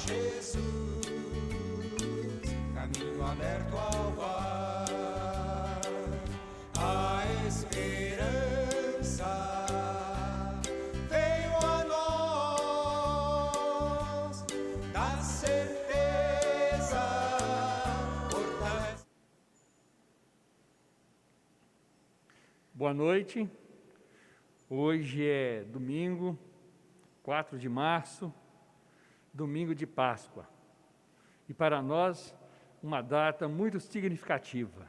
Jesus, caminho aberto ao mar, a esperança veio a nós, da certeza fortalece. Boa noite. Hoje é domingo, 4 de março, domingo de Páscoa. E para nós, uma data muito significativa.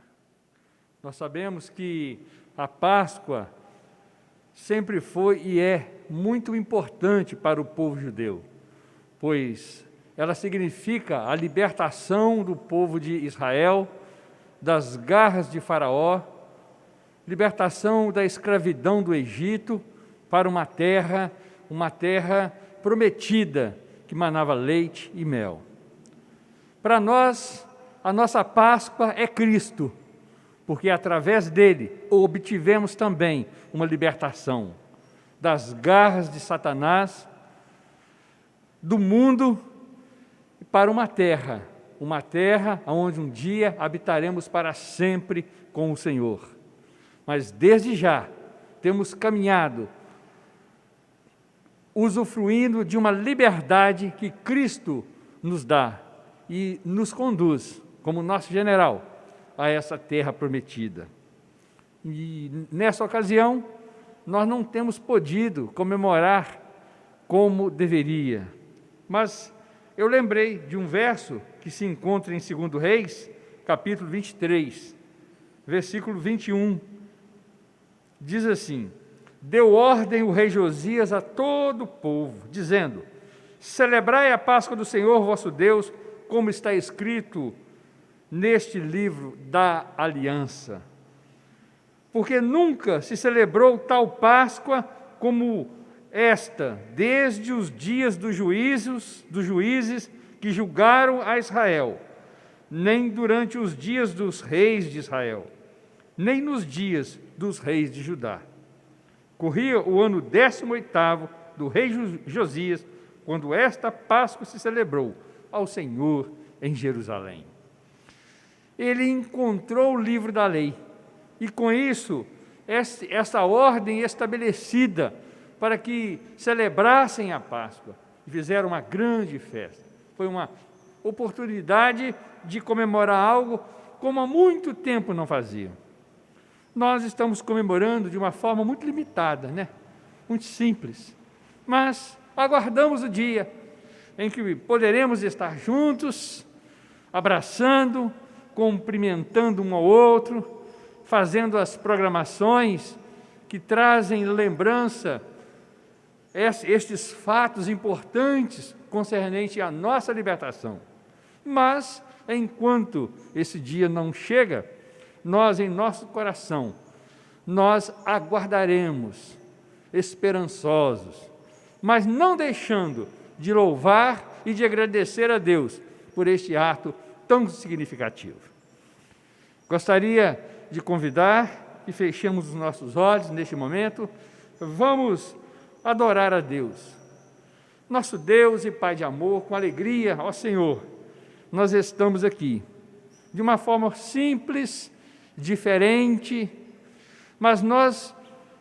Nós sabemos que a Páscoa sempre foi e é muito importante para o povo judeu, pois ela significa a libertação do povo de Israel das garras de Faraó, libertação da escravidão do Egito para uma terra prometida, que manava leite e mel. Para nós, a nossa Páscoa é Cristo, porque através dele obtivemos também uma libertação das garras de Satanás, do mundo, para uma terra onde um dia habitaremos para sempre com o Senhor. Mas desde já temos caminhado, usufruindo de uma liberdade que Cristo nos dá e nos conduz, como nosso general, a essa terra prometida. E nessa ocasião, nós não temos podido comemorar como deveria, mas eu lembrei de um verso que se encontra em 2 Reis, capítulo 23, versículo 21, diz assim: deu ordem o rei Josias a todo o povo, dizendo: celebrai a Páscoa do Senhor vosso Deus, como está escrito neste livro da aliança. Porque nunca se celebrou tal Páscoa como esta, desde os dias dos juízes que julgaram a Israel, nem durante os dias dos reis de Israel, nem nos dias dos reis de Judá. Corria o ano 18º do rei Josias, quando esta Páscoa se celebrou ao Senhor em Jerusalém. Ele encontrou o livro da lei, e com isso, essa ordem estabelecida para que celebrassem a Páscoa, e fizeram uma grande festa. Foi uma oportunidade de comemorar algo como há muito tempo não faziam. Nós estamos comemorando de uma forma muito limitada, muito simples, mas aguardamos o dia em que poderemos estar juntos, abraçando, cumprimentando um ao outro, fazendo as programações que trazem lembrança estes fatos importantes concernentes à nossa libertação. Mas, enquanto esse dia não chega, nós, em nosso coração, nós aguardaremos, esperançosos, mas não deixando de louvar e de agradecer a Deus por este ato tão significativo. Gostaria de convidar que fechemos os nossos olhos neste momento. Vamos adorar a Deus. Nosso Deus e Pai de amor, com alegria, ó Senhor, nós estamos aqui, de uma forma simples, diferente, mas nós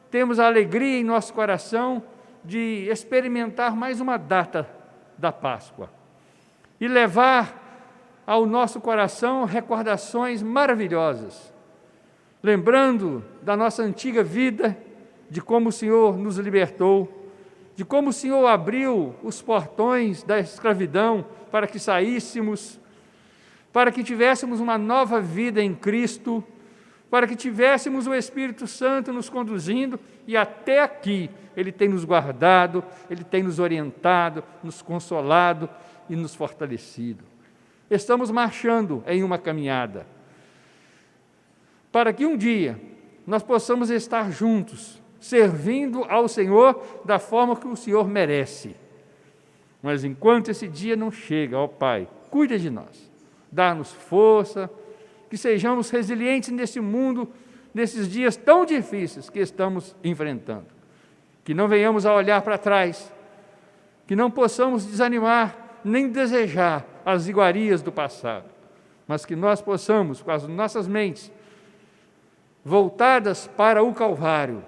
temos a alegria em nosso coração de experimentar mais uma data da Páscoa e levar ao nosso coração recordações maravilhosas, lembrando da nossa antiga vida, de como o Senhor nos libertou, de como o Senhor abriu os portões da escravidão para que saíssemos, para que tivéssemos uma nova vida em Cristo, para que tivéssemos o Espírito Santo nos conduzindo, e até aqui Ele tem nos guardado, Ele tem nos orientado, nos consolado e nos fortalecido. Estamos marchando em uma caminhada, para que um dia nós possamos estar juntos, servindo ao Senhor da forma que o Senhor merece. Mas enquanto esse dia não chega, ó Pai, cuida de nós, dá-nos força, que sejamos resilientes nesse mundo, nesses dias tão difíceis que estamos enfrentando. Que não venhamos a olhar para trás, que não possamos desanimar nem desejar as iguarias do passado, mas que nós possamos, com as nossas mentes voltadas para o Calvário,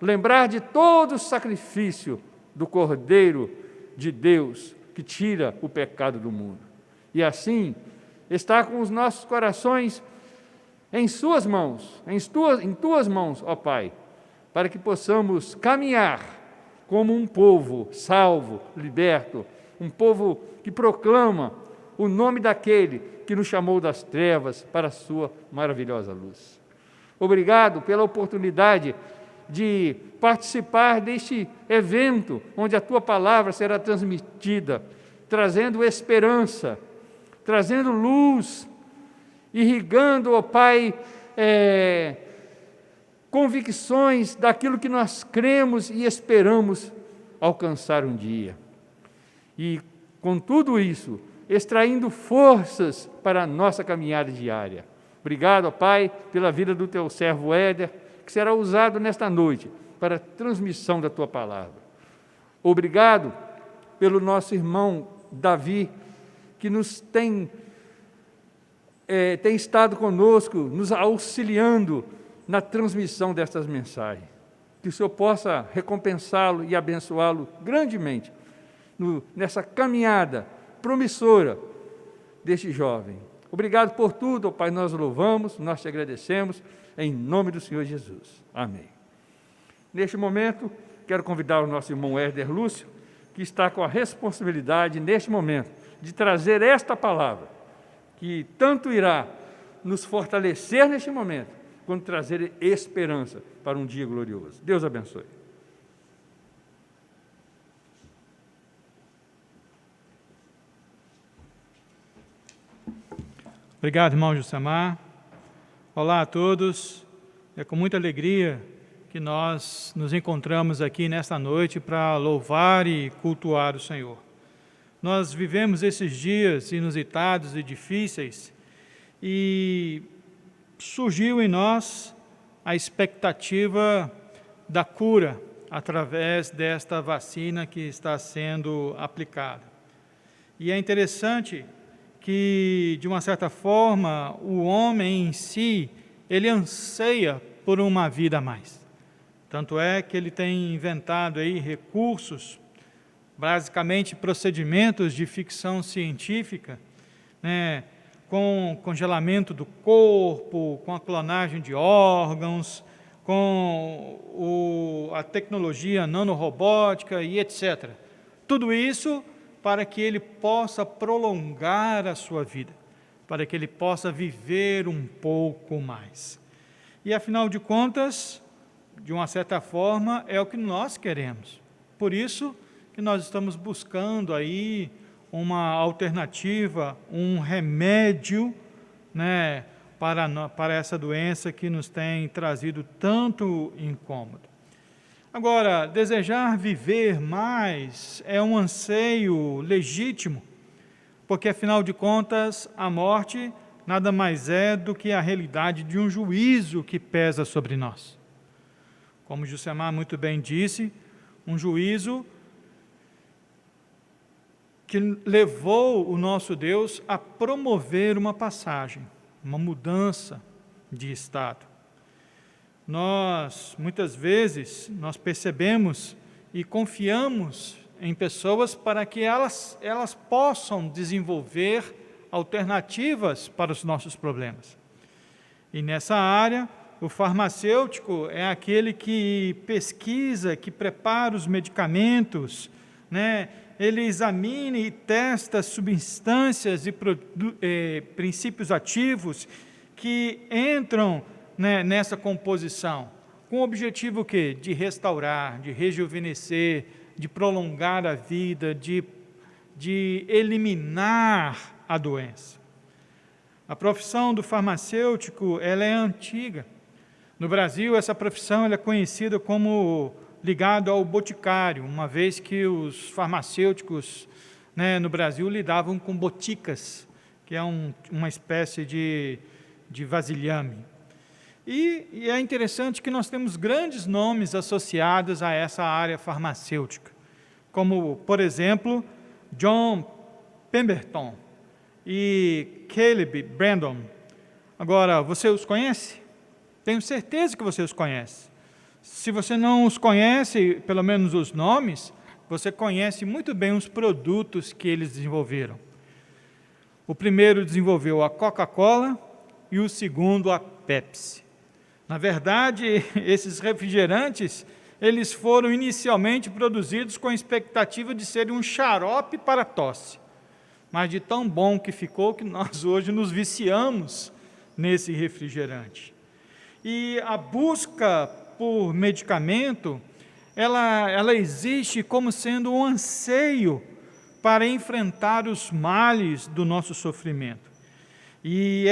lembrar de todo o sacrifício do Cordeiro de Deus que tira o pecado do mundo. E assim, estar com os nossos corações em suas mãos, em tuas mãos, ó Pai, para que possamos caminhar como um povo salvo, liberto, um povo que proclama o nome daquele que nos chamou das trevas para a sua maravilhosa luz. Obrigado pela oportunidade de participar deste evento, onde a Tua palavra será transmitida, trazendo esperança, trazendo luz, irrigando, ó Pai, convicções daquilo que nós cremos e esperamos alcançar um dia. E, com tudo isso, extraindo forças para a nossa caminhada diária. Obrigado, ó Pai, pela vida do Teu servo Éder, que será usado nesta noite para a transmissão da Tua palavra. Obrigado pelo nosso irmão Davi, que nos tem estado conosco, nos auxiliando na transmissão destas mensagens. Que o Senhor possa recompensá-lo e abençoá-lo grandemente nessa caminhada promissora deste jovem. Obrigado por tudo, ó Pai, nós louvamos, nós te agradecemos, em nome do Senhor Jesus. Amém. Neste momento, quero convidar o nosso irmão Éder Lúcio, que está com a responsabilidade, neste momento, de trazer esta palavra, que tanto irá nos fortalecer neste momento, quanto trazer esperança para um dia glorioso. Deus abençoe. Obrigado, irmão Jussamar. Olá a todos. É com muita alegria que nós nos encontramos aqui nesta noite para louvar e cultuar o Senhor. Nós vivemos esses dias inusitados e difíceis e surgiu em nós a expectativa da cura através desta vacina que está sendo aplicada. E é interessante que, de uma certa forma, o homem em si, ele anseia por uma vida a mais. Tanto é que ele tem inventado aí recursos, basicamente procedimentos de ficção científica, né, com congelamento do corpo, com a clonagem de órgãos, com a tecnologia nanorobótica e etc. Tudo isso para que ele possa prolongar a sua vida, para que ele possa viver um pouco mais. E, afinal de contas, de uma certa forma, é o que nós queremos. Por isso que nós estamos buscando aí uma alternativa, um remédio, né, para essa doença que nos tem trazido tanto incômodo. Agora, desejar viver mais é um anseio legítimo, porque, afinal de contas, a morte nada mais é do que a realidade de um juízo que pesa sobre nós. Como Jussamar muito bem disse, um juízo que levou o nosso Deus a promover uma passagem, uma mudança de estado. Nós, muitas vezes, nós percebemos e confiamos em pessoas para que elas possam desenvolver alternativas para os nossos problemas. E nessa área, o farmacêutico é aquele que pesquisa, que prepara os medicamentos, né? Ele examina e testa substâncias e princípios ativos que entram, né, nessa composição, com o objetivo o quê? De restaurar, de rejuvenescer, de prolongar a vida, de eliminar a doença. A profissão do farmacêutico, ela é antiga. No Brasil, essa profissão ela é conhecida como ligado ao boticário, uma vez que os farmacêuticos, né, no Brasil lidavam com boticas, que é uma espécie de vasilhame. E é interessante que nós temos grandes nomes associados a essa área farmacêutica, como, por exemplo, John Pemberton e Caleb Brandon. Agora, você os conhece? Tenho certeza que você os conhece. Se você não os conhece, pelo menos os nomes, você conhece muito bem os produtos que eles desenvolveram. O primeiro desenvolveu a Coca-Cola e o segundo a Pepsi. Na verdade, esses refrigerantes, eles foram inicialmente produzidos com a expectativa de serem um xarope para tosse. Mas de tão bom que ficou que nós hoje nos viciamos nesse refrigerante. E a busca por medicamento, ela existe como sendo um anseio para enfrentar os males do nosso sofrimento. E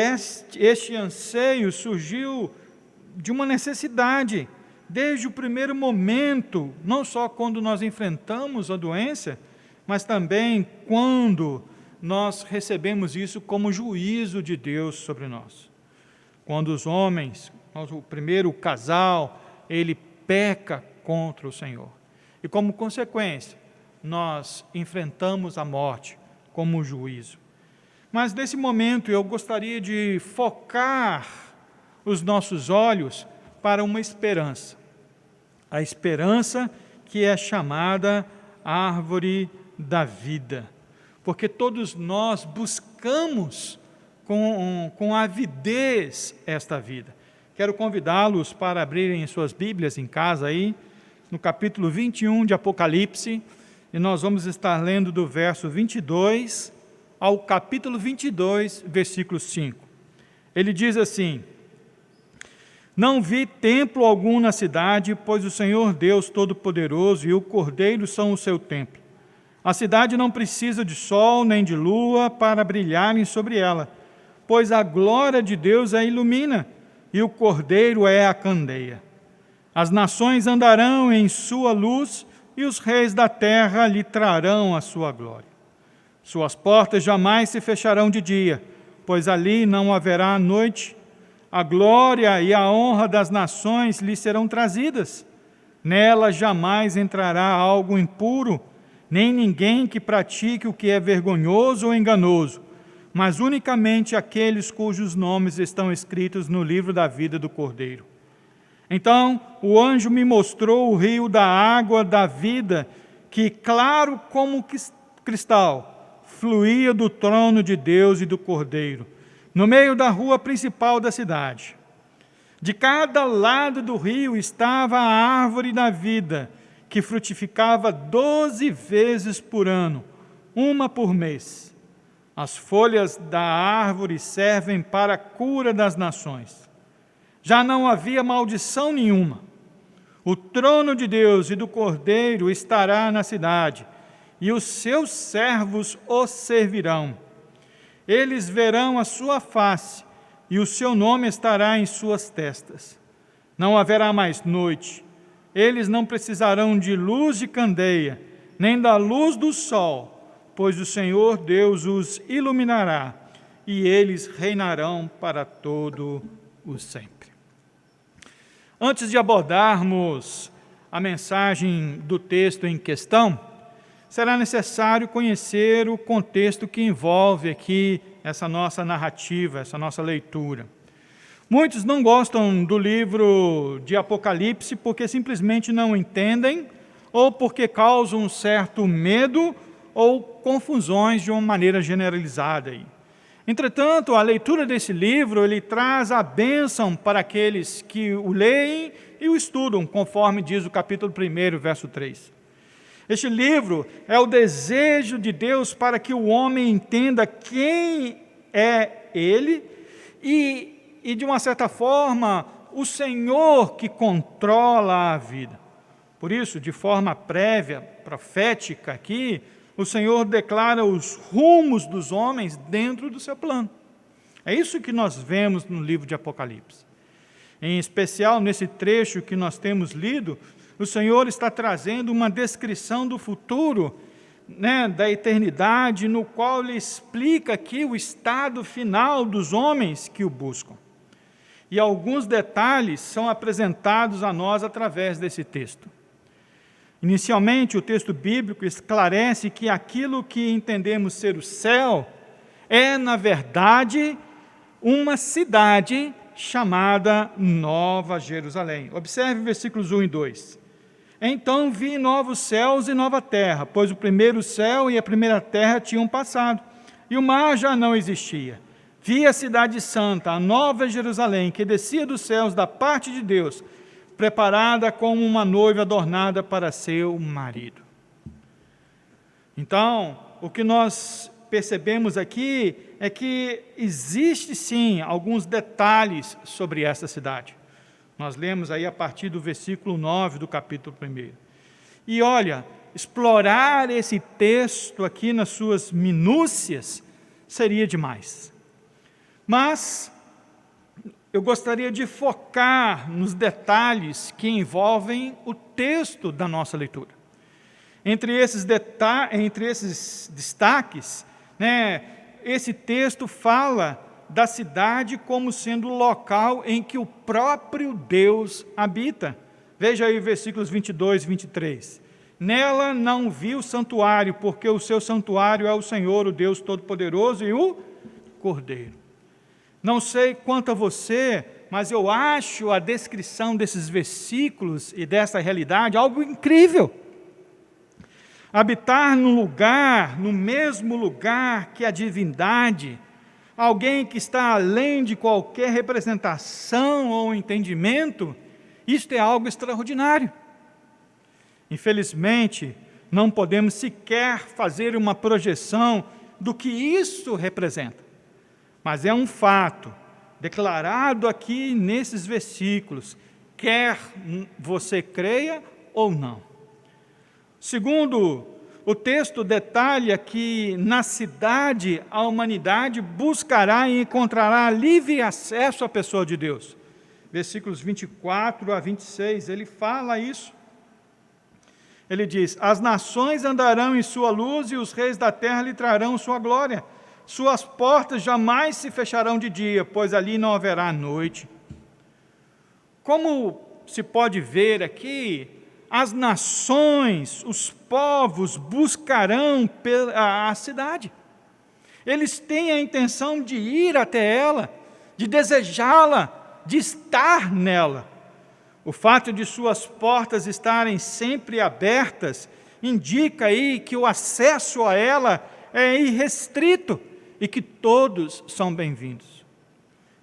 este anseio surgiu de uma necessidade, desde o primeiro momento, não só quando nós enfrentamos a doença, mas também quando nós recebemos isso como juízo de Deus sobre nós. Quando os homens, o primeiro casal, ele peca contra o Senhor. E como consequência, nós enfrentamos a morte como juízo. Mas nesse momento eu gostaria de focar os nossos olhos para uma esperança. A esperança que é chamada árvore da vida. Porque todos nós buscamos com avidez esta vida. Quero convidá-los para abrirem suas Bíblias em casa aí, no capítulo 21 de Apocalipse, e nós vamos estar lendo do verso 22 ao capítulo 22, versículo 5. Ele diz assim: Não vi templo algum na cidade, pois o Senhor Deus Todo-Poderoso e o Cordeiro são o seu templo. A cidade não precisa de sol nem de lua para brilharem sobre ela, pois a glória de Deus a ilumina, e o Cordeiro é a candeia. As nações andarão em sua luz, e os reis da terra lhe trarão a sua glória. Suas portas jamais se fecharão de dia, pois ali não haverá noite. A glória e a honra das nações lhe serão trazidas. Nela jamais entrará algo impuro, nem ninguém que pratique o que é vergonhoso ou enganoso, mas unicamente aqueles cujos nomes estão escritos no livro da vida do Cordeiro. Então o anjo me mostrou o rio da água da vida, que, claro como cristal, fluía do trono de Deus e do Cordeiro, no meio da rua principal da cidade. De cada lado do rio estava a árvore da vida, que frutificava 12 vezes por ano, uma por mês. As folhas da árvore servem para a cura das nações. Já não havia maldição nenhuma. O trono de Deus e do Cordeiro estará na cidade, e os seus servos o servirão. Eles verão a sua face, e o seu nome estará em suas testas. Não haverá mais noite. Eles não precisarão de luz de candeia, nem da luz do sol, pois o Senhor Deus os iluminará, e eles reinarão para todo o sempre. Antes de abordarmos a mensagem do texto em questão, será necessário conhecer o contexto que envolve aqui essa nossa narrativa, essa nossa leitura. Muitos não gostam do livro de Apocalipse porque simplesmente não entendem, ou porque causam um certo medo ou confusões de uma maneira generalizada aí. Entretanto, a leitura desse livro, ele traz a bênção para aqueles que o leem e o estudam, conforme diz o capítulo 1, verso 3. Este livro é o desejo de Deus para que o homem entenda quem é Ele e de uma certa forma, o Senhor que controla a vida. Por isso, de forma prévia, profética aqui, o Senhor declara os rumos dos homens dentro do seu plano. É isso que nós vemos no livro de Apocalipse. Em especial, nesse trecho que nós temos lido, o Senhor está trazendo uma descrição do futuro, da eternidade, no qual Ele explica aqui o estado final dos homens que o buscam. E alguns detalhes são apresentados a nós através desse texto. Inicialmente, o texto bíblico esclarece que aquilo que entendemos ser o céu é, na verdade, uma cidade chamada Nova Jerusalém. Observe versículos 1 e 2. Então vi novos céus e nova terra, pois o primeiro céu e a primeira terra tinham passado, e o mar já não existia. Vi a cidade santa, a Nova Jerusalém, que descia dos céus da parte de Deus, preparada como uma noiva adornada para seu marido. Então, o que nós percebemos aqui é que existe sim alguns detalhes sobre essa cidade. Nós lemos aí a partir do versículo 9 do capítulo 1. E olha, explorar esse texto aqui nas suas minúcias seria demais. Mas eu gostaria de focar nos detalhes que envolvem o texto da nossa leitura. Entre esses destaques, esse texto fala da cidade como sendo o local em que o próprio Deus habita. Veja aí versículos 22 e 23. Nela não vi o santuário, porque o seu santuário é o Senhor, o Deus Todo-Poderoso, e o Cordeiro. Não sei quanto a você, mas eu acho a descrição desses versículos e dessa realidade algo incrível. Habitar no mesmo lugar que a divindade, alguém que está além de qualquer representação ou entendimento, isto é algo extraordinário. Infelizmente, não podemos sequer fazer uma projeção do que isso representa. Mas é um fato, declarado aqui nesses versículos, quer você creia ou não. Segundo, o texto detalha que na cidade a humanidade buscará e encontrará livre acesso à pessoa de Deus. Versículos 24 a 26, ele fala isso. Ele diz: as nações andarão em sua luz e os reis da terra lhe trarão sua glória. Suas portas jamais se fecharão de dia, pois ali não haverá noite. Como se pode ver aqui, as nações, os povos buscarão a cidade. Eles têm a intenção de ir até ela, de desejá-la, de estar nela. O fato de suas portas estarem sempre abertas indica aí que o acesso a ela é irrestrito e que todos são bem-vindos.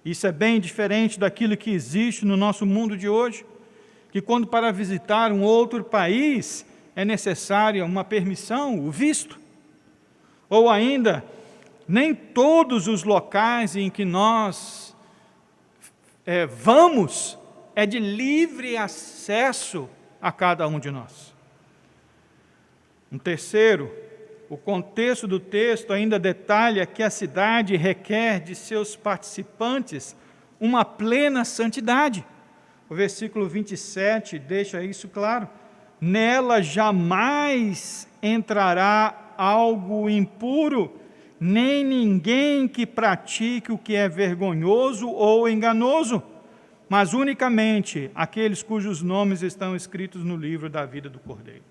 Isso é bem diferente daquilo que existe no nosso mundo de hoje, que quando para visitar um outro país é necessária uma permissão, o visto. Ou ainda, nem todos os locais em que nós vamos é de livre acesso a cada um de nós. Um terceiro, o contexto do texto ainda detalha que a cidade requer de seus participantes uma plena santidade. O versículo 27 deixa isso claro. Nela jamais entrará algo impuro, nem ninguém que pratique o que é vergonhoso ou enganoso, mas unicamente aqueles cujos nomes estão escritos no livro da vida do Cordeiro.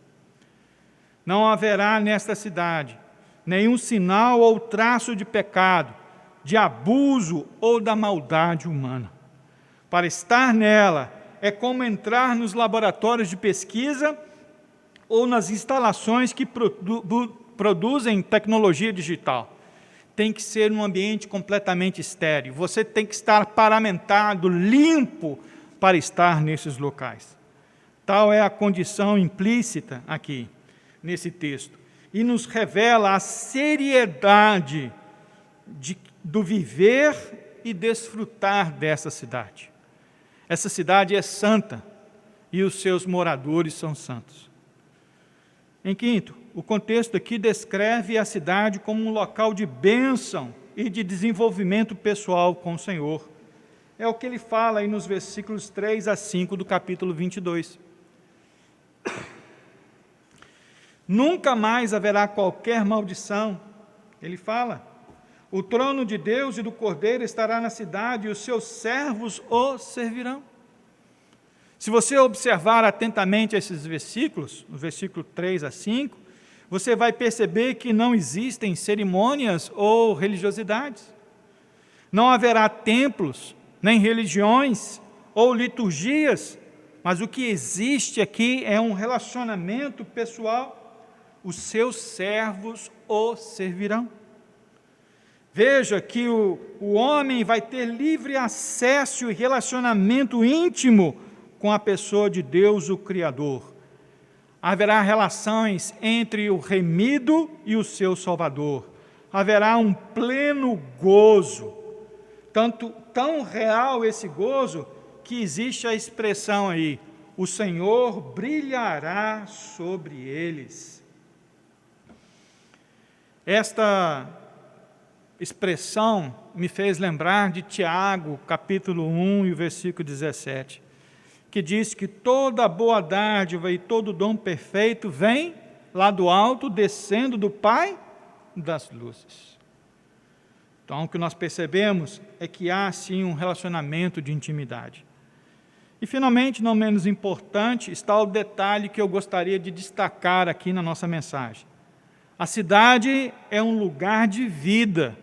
Não haverá nesta cidade nenhum sinal ou traço de pecado, de abuso ou da maldade humana. Para estar nela é como entrar nos laboratórios de pesquisa ou nas instalações que produzem tecnologia digital. Tem que ser um ambiente completamente estéril. Você tem que estar paramentado, limpo, para estar nesses locais. Tal é a condição implícita aqui, nesse texto. E nos revela a seriedade do viver e desfrutar dessa cidade. Essa cidade é santa e os seus moradores são santos. Em quinto, o contexto aqui descreve a cidade como um local de bênção e de desenvolvimento pessoal com o Senhor. É o que ele fala aí nos versículos 3 a 5 do capítulo 22. Nunca mais haverá qualquer maldição. Ele fala: o trono de Deus e do Cordeiro estará na cidade e os seus servos o servirão. Se você observar atentamente esses versículos, no versículo 3 a 5, você vai perceber que não existem cerimônias ou religiosidades. Não haverá templos, nem religiões ou liturgias, mas o que existe aqui é um relacionamento pessoal. Os seus servos o servirão. Veja que o homem vai ter livre acesso e relacionamento íntimo com a pessoa de Deus, o Criador. Haverá relações entre o remido e o seu Salvador. Haverá um pleno gozo. Tão real esse gozo, que existe a expressão aí: o Senhor brilhará sobre eles. Esta expressão me fez lembrar de Tiago, capítulo 1 e o versículo 17, que diz que toda boa dádiva e todo dom perfeito vem lá do alto, descendo do Pai das luzes. Então, o que nós percebemos é que há, sim, um relacionamento de intimidade. E, finalmente, não menos importante, está o detalhe que eu gostaria de destacar aqui na nossa mensagem. A cidade é um lugar de vida,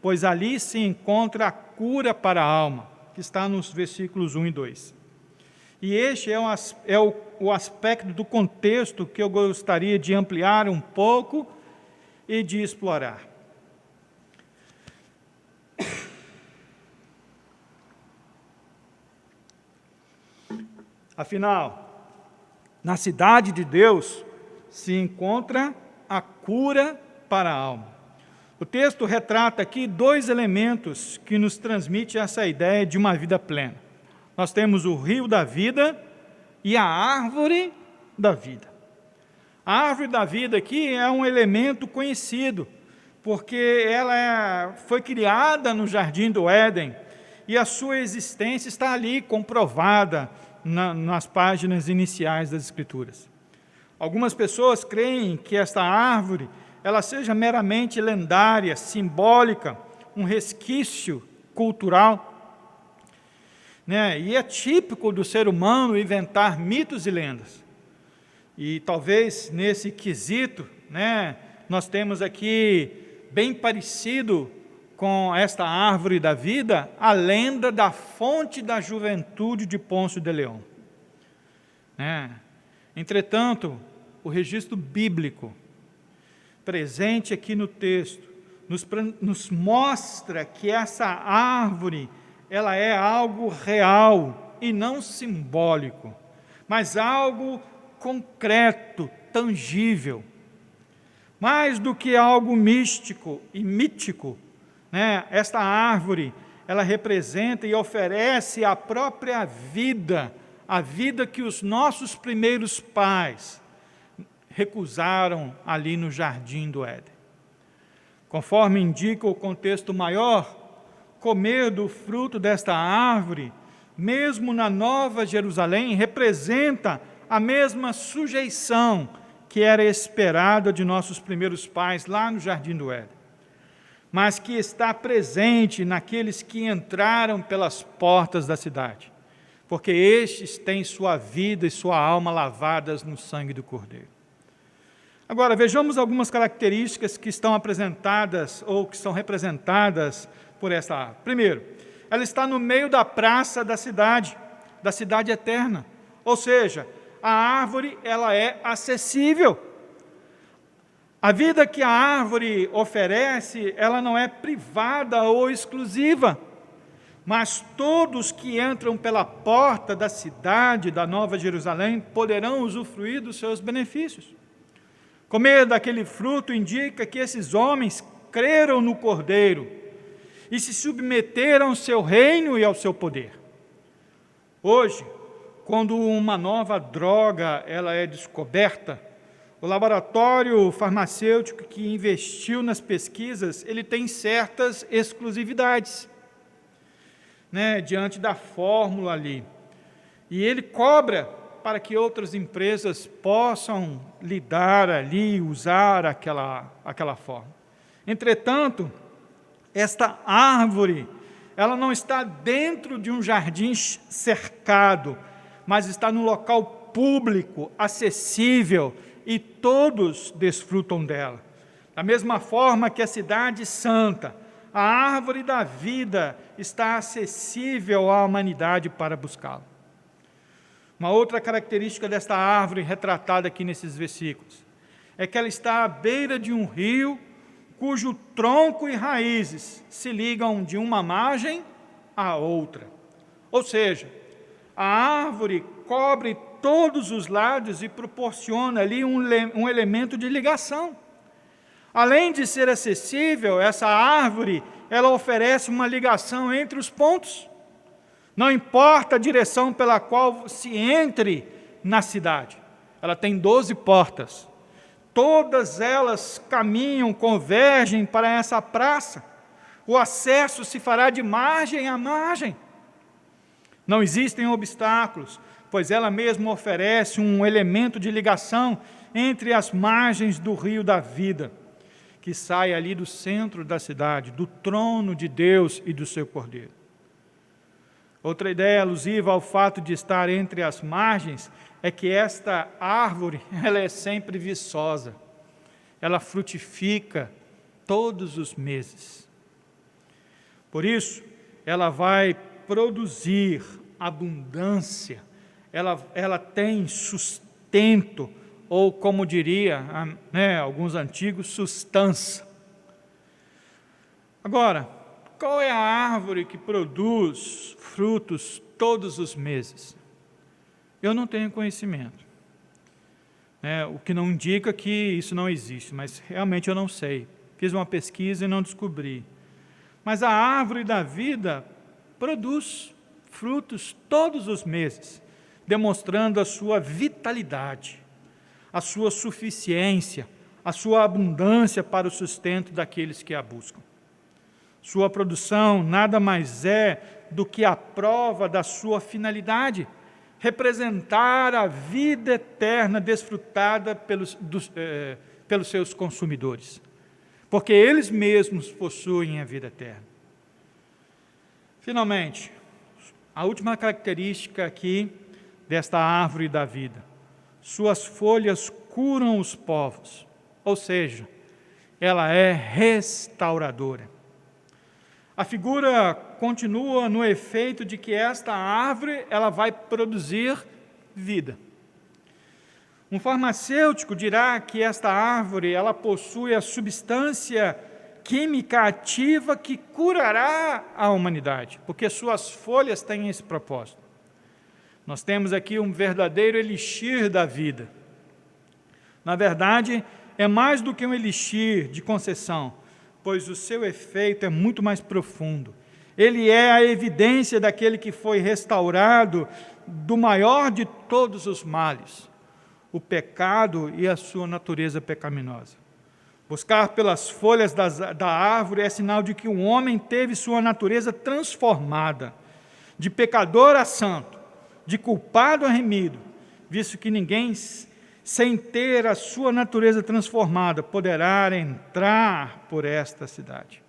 pois ali se encontra a cura para a alma, que está nos versículos 1 e 2. E este é o aspecto do contexto que eu gostaria de ampliar um pouco e de explorar. Afinal, na cidade de Deus se encontra a cura para a alma. O texto retrata aqui dois elementos que nos transmitem essa ideia de uma vida plena. Nós temos o rio da vida e a árvore da vida. A árvore da vida aqui é um elemento conhecido, porque ela foi criada no Jardim do Éden e a sua existência está ali comprovada nas páginas iniciais das Escrituras. Algumas pessoas creem que esta árvore ela seja meramente lendária, simbólica, um resquício cultural, né? E é típico do ser humano inventar mitos e lendas. E talvez nesse quesito, né, nós temos aqui, bem parecido com esta árvore da vida, a lenda da fonte da juventude de Pôncio de Leão. Entretanto, o registro bíblico presente aqui no texto nos mostra que essa árvore ela é algo real e não simbólico, mas algo concreto, tangível. Mais do que algo místico e mítico, esta árvore ela representa e oferece a própria vida, a vida que os nossos primeiros pais recusaram ali no Jardim do Éden. Conforme indica o contexto maior, comer do fruto desta árvore, mesmo na Nova Jerusalém, representa a mesma sujeição que era esperada de nossos primeiros pais lá no Jardim do Éden, mas que está presente naqueles que entraram pelas portas da cidade, porque estes têm sua vida e sua alma lavadas no sangue do Cordeiro. Agora, vejamos algumas características que estão apresentadas ou que são representadas por esta árvore. Primeiro, ela está no meio da praça da cidade eterna. Ou seja, a árvore ela é acessível. A vida que a árvore oferece, ela não é privada ou exclusiva, mas todos que entram pela porta da cidade da Nova Jerusalém poderão usufruir dos seus benefícios. Comer daquele fruto indica que esses homens creram no Cordeiro e se submeteram ao seu reino e ao seu poder. Hoje, quando uma nova droga ela é descoberta, o laboratório farmacêutico que investiu nas pesquisas, ele tem certas exclusividades, diante da fórmula ali. E ele cobra para que outras empresas possam lidar ali, usar aquela forma. Entretanto, esta árvore, ela não está dentro de um jardim cercado, mas está no local público, acessível, e todos desfrutam dela. Da mesma forma que a cidade santa, a árvore da vida está acessível à humanidade para buscá-la. Uma outra característica desta árvore retratada aqui nesses versículos é que ela está à beira de um rio cujo tronco e raízes se ligam de uma margem à outra. Ou seja, a árvore cobre todos os lados e proporciona ali um elemento de ligação. Além de ser acessível, essa árvore, ela oferece uma ligação entre os pontos. Não importa a direção pela qual se entre na cidade. Ela tem 12 portas. Todas elas caminham, convergem para essa praça. O acesso se fará de margem a margem. Não existem obstáculos, pois ela mesma oferece um elemento de ligação entre as margens do rio da vida, que sai ali do centro da cidade, do trono de Deus e do seu Cordeiro. Outra ideia alusiva ao fato de estar entre as margens é que esta árvore, ela é sempre viçosa. Ela frutifica todos os meses. Por isso, ela vai produzir abundância, ela tem sustento, ou como diria alguns antigos, sustância. Agora, qual é a árvore que produz frutos todos os meses? Eu não tenho conhecimento. O que não indica que isso não existe, mas realmente eu não sei. Fiz uma pesquisa e não descobri. Mas a árvore da vida produz frutos todos os meses, demonstrando a sua vitalidade, a sua suficiência, a sua abundância para o sustento daqueles que a buscam. Sua produção nada mais é do que a prova da sua finalidade, representar a vida eterna desfrutada pelos seus consumidores, porque eles mesmos possuem a vida eterna. Finalmente, a última característica aqui desta árvore da vida: suas folhas curam os povos, ou seja, ela é restauradora. A figura continua no efeito de que esta árvore ela vai produzir vida. Um farmacêutico dirá que esta árvore ela possui a substância química ativa que curará a humanidade, porque suas folhas têm esse propósito. Nós temos aqui um verdadeiro elixir da vida. Na verdade, é mais do que um elixir de concessão, pois o seu efeito é muito mais profundo. Ele é a evidência daquele que foi restaurado do maior de todos os males, o pecado e a sua natureza pecaminosa. Buscar pelas folhas da árvore é sinal de que um homem teve sua natureza transformada, de pecador a santo, de culpado a remido, visto que ninguém, sem ter a sua natureza transformada, poderá entrar por esta cidade.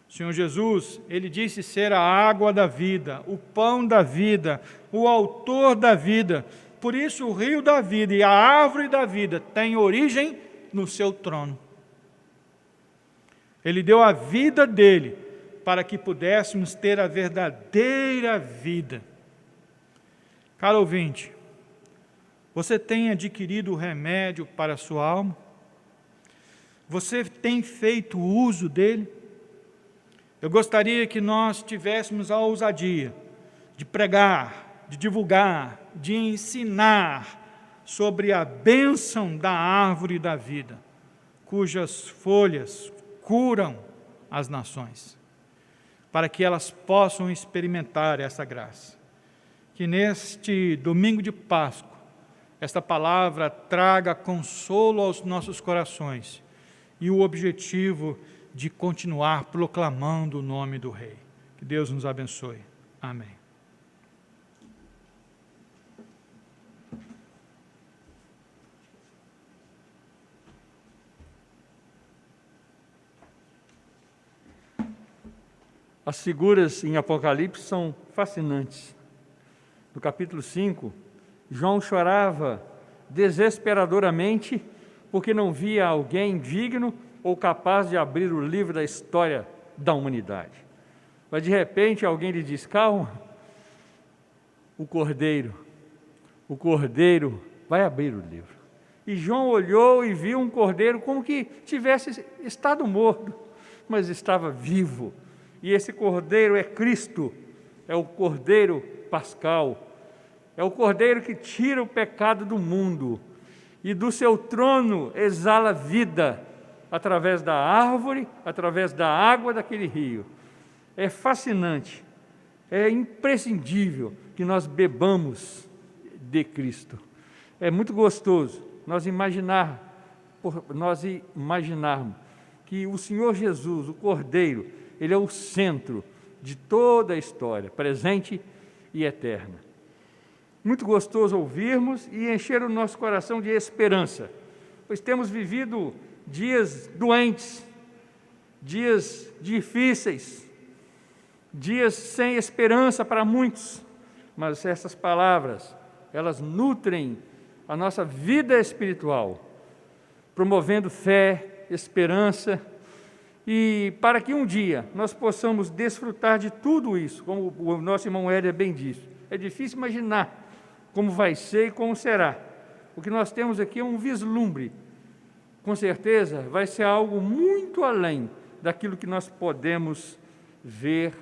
O Senhor Jesus, Ele disse ser a água da vida, o pão da vida, o autor da vida. Por isso o rio da vida e a árvore da vida têm origem no seu trono. Ele deu a vida dele para que pudéssemos ter a verdadeira vida. Caro ouvinte, você tem adquirido o remédio para a sua alma? Você tem feito uso dele? Eu gostaria que nós tivéssemos a ousadia de pregar, de divulgar, de ensinar sobre a bênção da árvore da vida, cujas folhas curam as nações, para que elas possam experimentar essa graça. Que neste domingo de Páscoa, esta palavra traga consolo aos nossos corações e o objetivo de continuar proclamando o nome do Rei. Que Deus nos abençoe. Amém. As figuras em Apocalipse são fascinantes. no capítulo 5, João chorava desesperadoramente porque não via alguém digno ou capaz de abrir o livro da história da humanidade. Mas de repente alguém lhe diz: calma, o Cordeiro vai abrir o livro. E João olhou e viu um cordeiro como que tivesse estado morto, mas estava vivo. E esse cordeiro é Cristo, é o cordeiro pascal, é o cordeiro que tira o pecado do mundo e do seu trono exala vida através da árvore, através da água daquele rio. É fascinante, é imprescindível que nós bebamos de Cristo. É muito gostoso nós imaginarmos que o Senhor Jesus, o Cordeiro, Ele é o centro de toda a história, presente e eterna. Muito gostoso ouvirmos e encher o nosso coração de esperança, pois temos vivido dias doentes, dias difíceis, dias sem esperança para muitos, mas essas palavras, elas nutrem a nossa vida espiritual, promovendo fé, esperança, e para que um dia nós possamos desfrutar de tudo isso, como o nosso irmão Éder bem disse. É difícil imaginar como vai ser e como será. O que nós temos aqui é um vislumbre. Com certeza vai ser algo muito além daquilo que nós podemos ver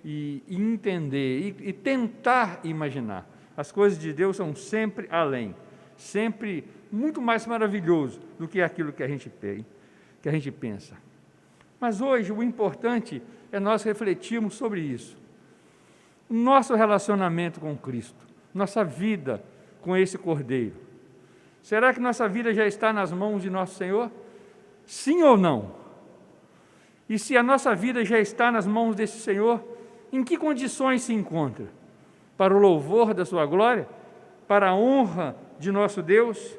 e entender e tentar imaginar. As coisas de Deus são sempre além, sempre muito mais maravilhoso do que aquilo que a gente pensa. Mas hoje o importante é nós refletirmos sobre isso. Nosso relacionamento com Cristo, nossa vida com esse Cordeiro. Será que nossa vida já está nas mãos de nosso Senhor? Sim ou não? E se a nossa vida já está nas mãos desse Senhor, em que condições se encontra? Para o louvor da sua glória? Para a honra de nosso Deus?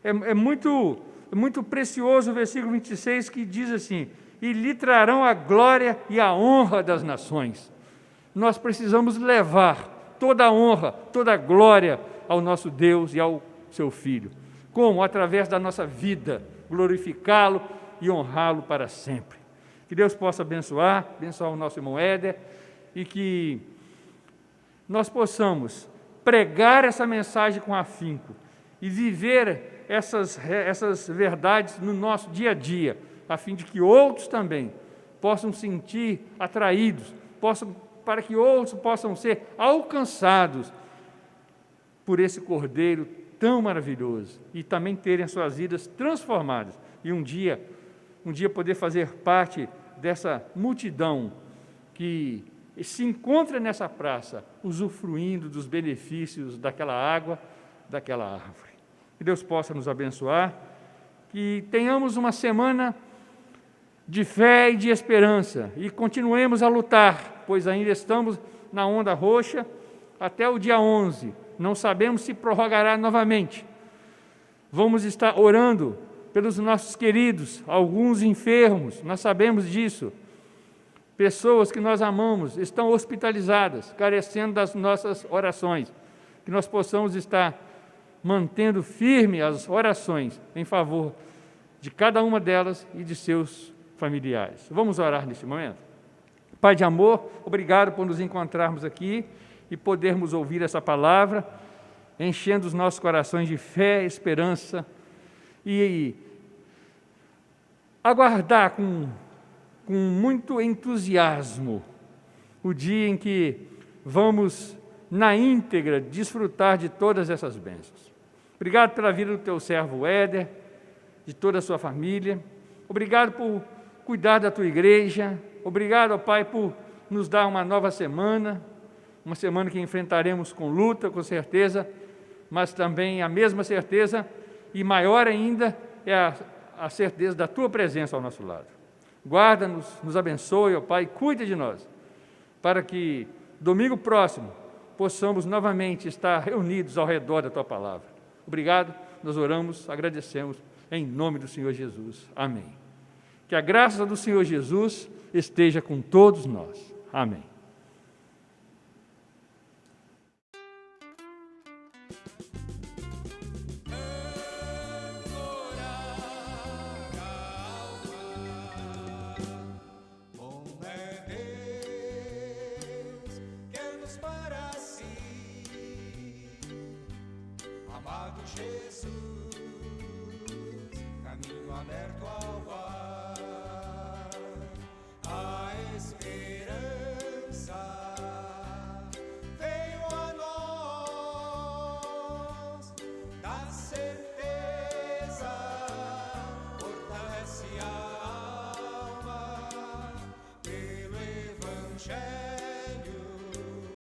É muito precioso o versículo 26 que diz assim: e lhe trarão a glória e a honra das nações. Nós precisamos levar toda a honra, toda a glória ao nosso Deus e ao seu Filho. Como? Através da nossa vida, glorificá-lo e honrá-lo para sempre. Que Deus possa abençoar o nosso irmão Éder, e que nós possamos pregar essa mensagem com afinco e viver essas verdades no nosso dia a dia, a fim de que outros também possam sentir atraídos, para que outros possam ser alcançados por esse Cordeiro tão maravilhoso e também terem as suas vidas transformadas e um dia poder fazer parte dessa multidão que se encontra nessa praça, usufruindo dos benefícios daquela água, daquela árvore. Que Deus possa nos abençoar, que tenhamos uma semana de fé e de esperança, e continuemos a lutar, pois ainda estamos na onda roxa até o dia 11, não sabemos se prorrogará novamente. Vamos estar orando pelos nossos queridos, alguns enfermos, nós sabemos disso. Pessoas que nós amamos estão hospitalizadas, carecendo das nossas orações. Que nós possamos estar mantendo firme as orações em favor de cada uma delas e de seus familiares. Vamos orar neste momento? Pai de amor, obrigado por nos encontrarmos aqui e podermos ouvir essa palavra, enchendo os nossos corações de fé, esperança e aguardar com muito entusiasmo o dia em que vamos, na íntegra, desfrutar de todas essas bênçãos. Obrigado pela vida do teu servo Éder, de toda a sua família. Obrigado por cuidar da tua igreja. Obrigado, ó Pai, por nos dar uma nova semana, uma semana que enfrentaremos com luta, com certeza, mas também a mesma certeza e maior ainda é a certeza da tua presença ao nosso lado. Guarda-nos, nos abençoe, ó Pai, cuida de nós, para que domingo próximo possamos novamente estar reunidos ao redor da Tua Palavra. Obrigado, nós oramos, agradecemos, em nome do Senhor Jesus. Amém. Que a graça do Senhor Jesus esteja com todos nós. Amém. Jesus, caminho aberto ao